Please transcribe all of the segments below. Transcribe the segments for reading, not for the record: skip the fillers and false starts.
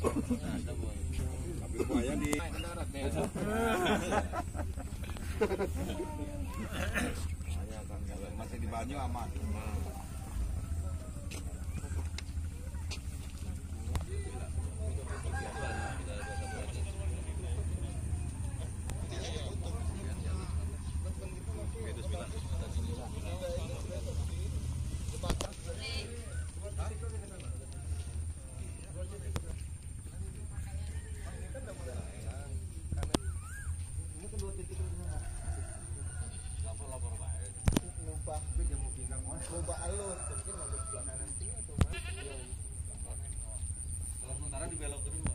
Tapi buaya di masih di banyu aman. Sementara dibelok dulu.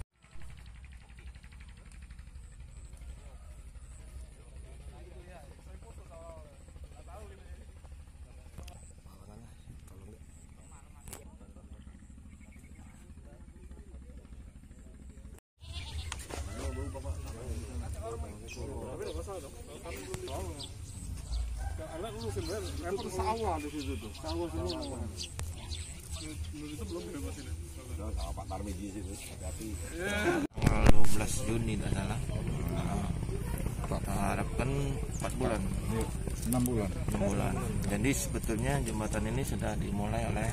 Sawah di situ tuh, sawah semua. Itu belum dibebasin ya? Sama Pak Tarmiji situ, hati-hati. Tanggal 12 Juni tidak salah. Kita harapkan 4 bulan. 6 bulan. 6 bulan. Jadi sebetulnya jembatan ini sudah dimulai oleh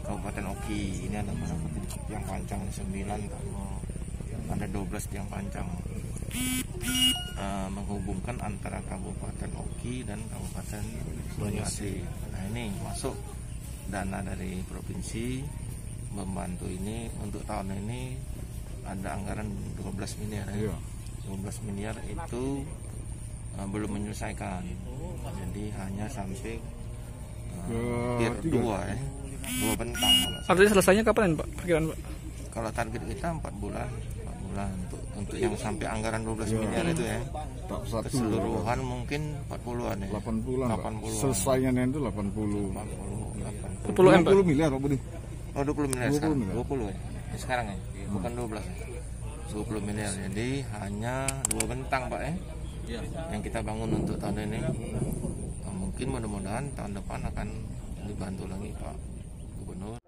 Kabupaten Oki. Ini ada yang panjang 9, kalau ada 12 yang panjang. Menghubungkan antara Kabupaten Oki dan Kabupaten Banyuasin. Nah ini masuk dana dari provinsi membantu ini. Untuk tahun ini ada anggaran 12 miliar ya. 12 miliar itu belum menyelesaikan, jadi hanya sampai pier 2 ya, 2 bentang. Artinya selesainya kapan Pak? Perkiraan Pak? Kalau target kita 4 bulan untuk yang sampai anggaran 12 miliar itu ya. Keseluruhan mungkin 40-an ya. 80 selesainya itu 80 miliar Pak Budi. Oh 20 miliar sekarang. 20 ya. Sekarang ya. Bukan 12 ya. 20 miliar. Jadi hanya 2 bentang Pak ya. Yang kita bangun untuk tahun ini. Mungkin mudah-mudahan tahun depan akan dibantu lagi Pak Gubernur.